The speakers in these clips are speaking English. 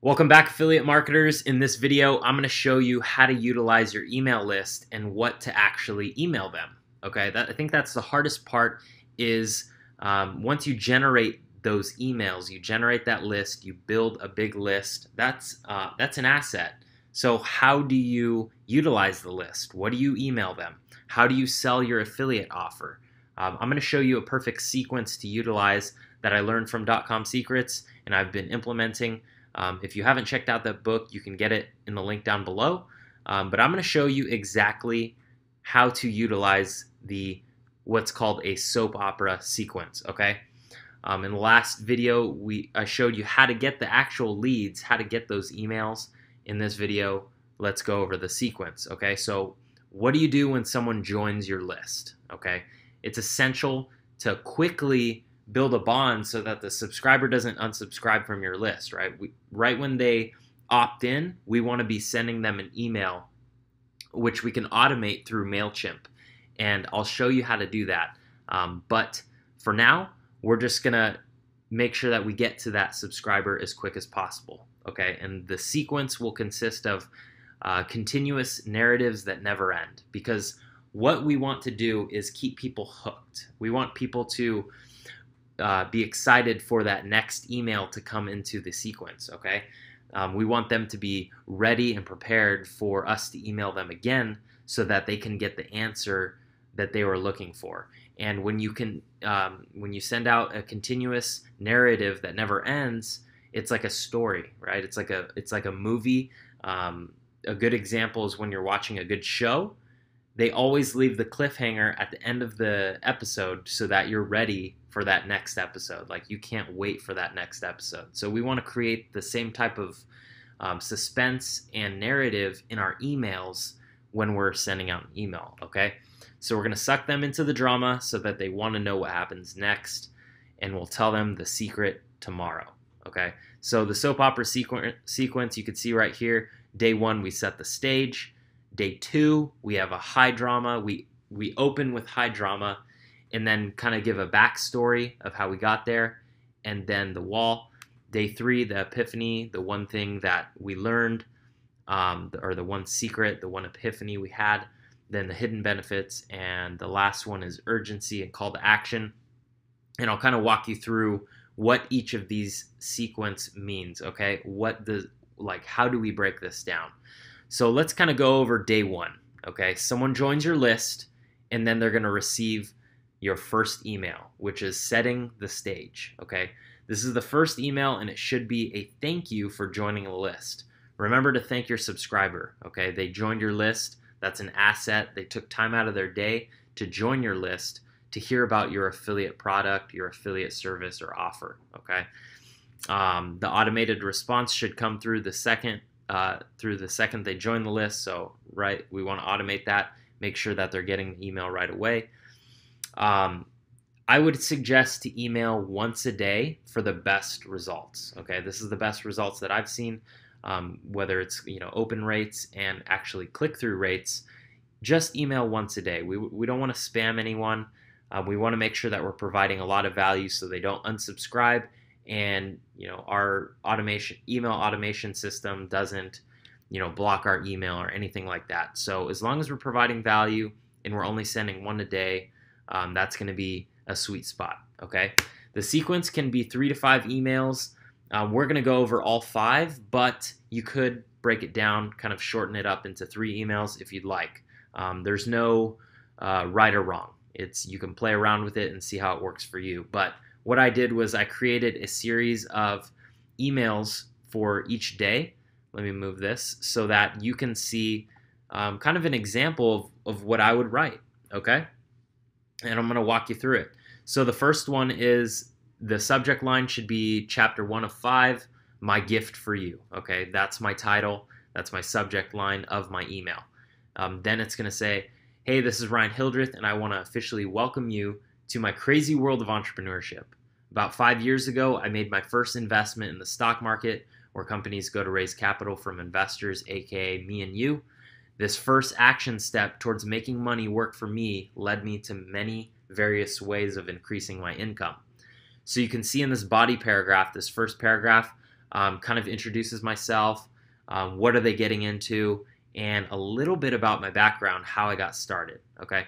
Welcome back, affiliate marketers. In this video, I'm going to show you how to utilize your email list and what to actually email them. Okay, I think that's the hardest part is once you generate those emails, you generate that list, you build a big list, that's an asset. So how do you utilize the list? What do you email them? How do you sell your affiliate offer? I'm going to show you a perfect sequence to utilize that I learned from .com Secrets and I've been implementing. If you haven't checked out that book, you can get it in the link down below. But I'm going to show you exactly how to utilize what's called a soap opera sequence. Okay. In the last video, I showed you how to get the actual leads, how to get those emails. In this video, let's go over the sequence. Okay. So what do you do when someone joins your list? Okay. It's essential to quickly build a bond so that the subscriber doesn't unsubscribe from your list, right? Right when they opt in, we want to be sending them an email, which we can automate through MailChimp. And I'll show you how to do that. But for now, we're just going to make sure that we get to that subscriber as quick as possible, okay? And the sequence will consist of continuous narratives that never end, because what we want to do is keep people hooked. We want people to be excited for that next email to come into the sequence, okay? We want them to be ready and prepared for us to email them again so that they can get the answer that they were looking for. And when you send out a continuous narrative that never ends, it's like a story, right? It's like a movie. A good example is when you're watching a good show. They always leave the cliffhanger at the end of the episode so that you're ready for that next episode. Like, you can't wait for that next episode. So we want to create the same type of suspense and narrative in our emails when we're sending out an email, okay? So we're going to suck them into the drama so that they want to know what happens next, and we'll tell them the secret tomorrow, okay? So the soap opera sequence you can see right here. Day one, we set the stage. Day two, we have a high drama. We open with high drama and then kind of give a backstory of how we got there, and then the wall. Day three, the epiphany, the one thing that we learned, or the one secret, the one epiphany we had, then the hidden benefits, and the last one is urgency and call to action. And I'll kind of walk you through what each of these sequence means, okay? How do we break this down? So let's kind of go over day one, okay? Someone joins your list, and then they're going to receive your first email, which is setting the stage, okay? This is the first email, and it should be a thank you for joining the list. Remember to thank your subscriber, okay? They joined your list. That's an asset. They took time out of their day to join your list to hear about your affiliate product, your affiliate service or offer, okay? The automated response should come through the second they join the list. So, right, we want to automate that, make sure that they're getting the email right away. I would suggest to email once a day for the best results. Okay, this is the best results that I've seen, whether it's open rates and actually click-through rates. Just email once a day. We don't want to spam anyone. We want to make sure that we're providing a lot of value so they don't unsubscribe. And our email automation system doesn't block our email or anything like that. So as long as we're providing value and we're only sending one a day, that's going to be a sweet spot, okay? The sequence can be 3 to 5 emails. We're going to go over all 5, but you could break it down, kind of shorten it up into 3 emails if you'd like. There's no right or wrong. You can play around with it and see how it works for you. But what I did was I created a series of emails for each day. Let me move this so that you can see kind of an example of what I would write, okay? And I'm going to walk you through it. So the first one is the subject line should be Chapter 1 of 5, My Gift for You, okay? That's my title. That's my subject line of my email. Then it's going to say, hey, this is Ryan Hildreth, and I want to officially welcome you to my crazy world of entrepreneurship. About 5 years ago, I made my first investment in the stock market, where companies go to raise capital from investors, aka me and you. This first action step towards making money work for me led me to many various ways of increasing my income. So you can see in this body paragraph, this first paragraph, kind of introduces myself, what are they getting into, and a little bit about my background, how I got started, okay?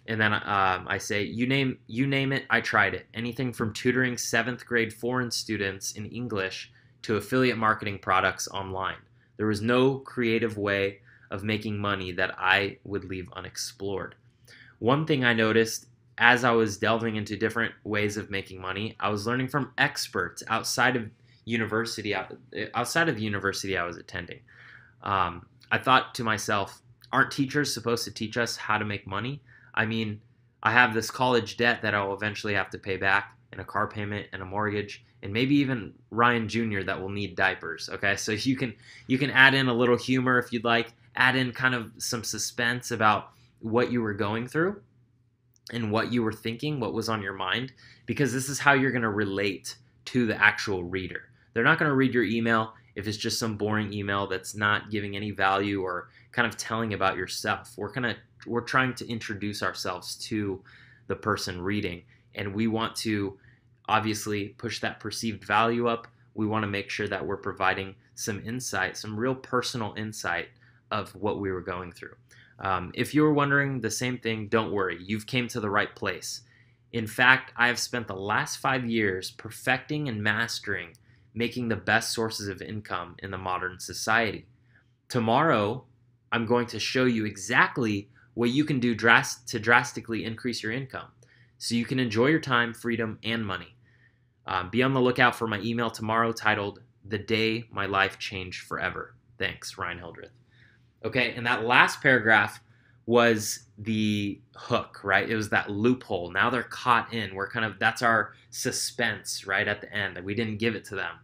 And then I say, you name it, I tried it. Anything from tutoring 7th grade foreign students in English to affiliate marketing products online. There was no creative way of making money that I would leave unexplored. One thing I noticed as I was delving into different ways of making money, I was learning from experts outside of the university I was attending. I thought to myself, aren't teachers supposed to teach us how to make money? I mean, I have this college debt that I'll eventually have to pay back, and a car payment and a mortgage, and maybe even Ryan Jr. that will need diapers. Okay, so you can add in a little humor if you'd like, add in kind of some suspense about what you were going through and what you were thinking, what was on your mind, because this is how you're going to relate to the actual reader. They're not going to read your email if it's just some boring email that's not giving any value or kind of telling about yourself. We're trying to introduce ourselves to the person reading, and we want to obviously push that perceived value up. We want to make sure that we're providing some insight, some real personal insight of what we were going through. If you were wondering the same thing, don't worry. You've came to the right place. In fact, I have spent the last 5 years perfecting and mastering making the best sources of income in the modern society. Tomorrow, I'm going to show you exactly what you can do to drastically increase your income so you can enjoy your time, freedom, and money. Be on the lookout for my email tomorrow titled, "The Day My Life Changed Forever." Thanks, Ryan Hildreth. Okay, and that last paragraph was the hook, right? It was that loophole. Now they're caught in. That's our suspense right at the end. We didn't give it to them.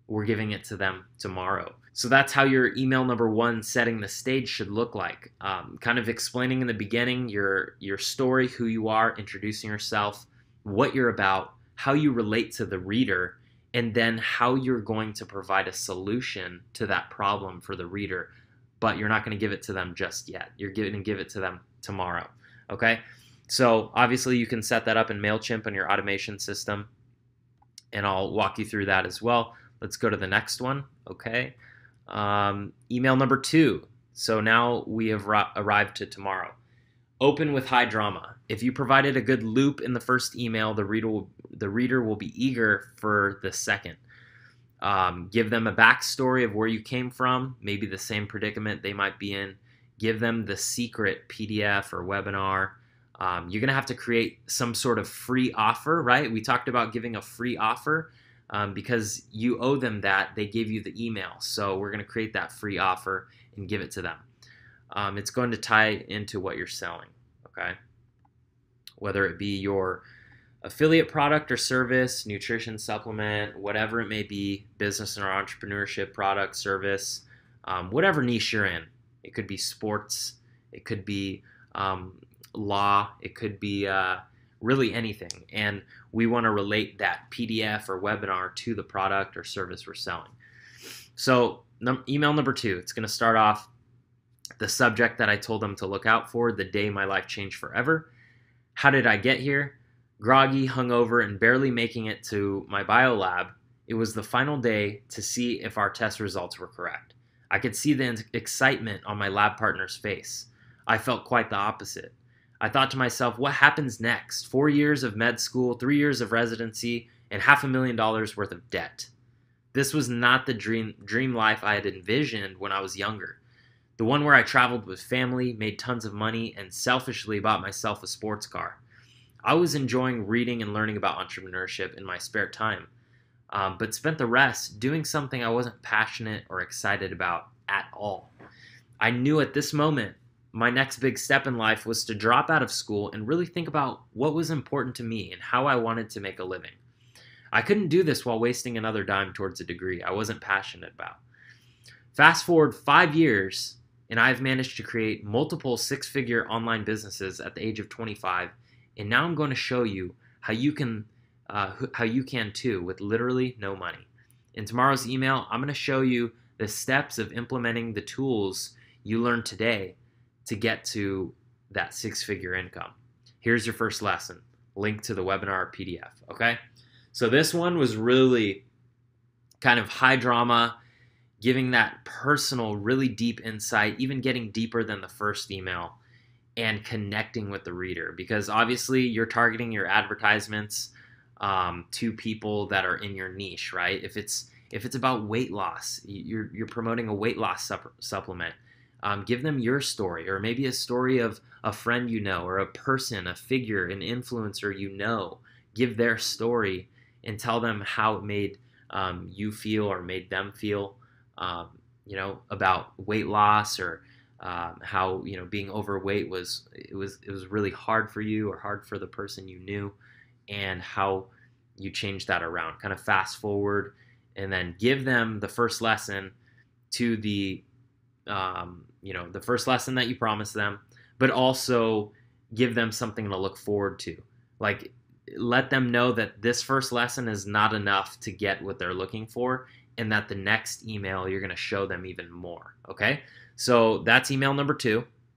We're giving it to them tomorrow. So that's how your email number 1, setting the stage, should look like. Kind of explaining in the beginning your story, who you are, introducing yourself, what you're about, how you relate to the reader, and then how you're going to provide a solution to that problem for the reader. But you're not going to give it to them just yet. You're going to give it to them tomorrow, okay? So obviously you can set that up in MailChimp on your automation system, and I'll walk you through that as well. Let's go to the next one, okay? Email number 2. So now we have arrived to tomorrow. Open with high drama. If you provided a good loop in the first email, the reader will be eager for the second. Give them a backstory of where you came from, maybe the same predicament they might be in. Give them the secret PDF or webinar. You're going to have to create some sort of free offer, right? We talked about giving a free offer because you owe them that. They gave you the email. So we're going to create that free offer and give it to them. It's going to tie into what you're selling, okay? Whether it be your affiliate product or service, nutrition supplement, whatever it may be, business or entrepreneurship product, service, whatever niche you're in. It could be sports, it could be law, it could be really anything. And we want to relate that PDF or webinar to the product or service we're selling. So email number 2, it's going to start off the subject that I told them to look out for, the day my life changed forever. How did I get here? Groggy, hungover, and barely making it to my bio lab. It was the final day to see if our test results were correct. I could see the excitement on my lab partner's face. I felt quite the opposite. I thought to myself, what happens next? 4 years of med school, 3 years of residency, and $500,000 worth of debt. This was not the dream life I had envisioned when I was younger. The one where I traveled with family, made tons of money, and selfishly bought myself a sports car. I was enjoying reading and learning about entrepreneurship in my spare time, but spent the rest doing something I wasn't passionate or excited about at all. I knew at this moment my next big step in life was to drop out of school and really think about what was important to me and how I wanted to make a living. I couldn't do this while wasting another dime towards a degree I wasn't passionate about. Fast forward 5 years, and I've managed to create multiple 6-figure online businesses at the age of 25, and now I'm going to show you how you can too with literally no money. In tomorrow's email, I'm going to show you the steps of implementing the tools you learned today to get to that 6-figure income. Here's your first lesson. Link to the webinar PDF, okay? So this one was really kind of high drama, giving that personal, really deep insight, even getting deeper than the first email, and connecting with the reader. Because obviously you're targeting your advertisements to people that are in your niche, right? If it's about weight loss, you're promoting a weight loss supplement. Give them your story, or maybe a story of a friend you know, or a person, a figure, an influencer you know. Give their story and tell them how it made you feel or made them feel, about weight loss, or how being overweight was really hard for you or hard for the person you knew, and how you changed that around. Kind of fast forward, and then give them the first lesson to the first lesson that you promised them, but also give them something to look forward to. Like, let them know that this first lesson is not enough to get what they're looking for, and that the next email you're going to show them even more. Okay, so that's email number 2.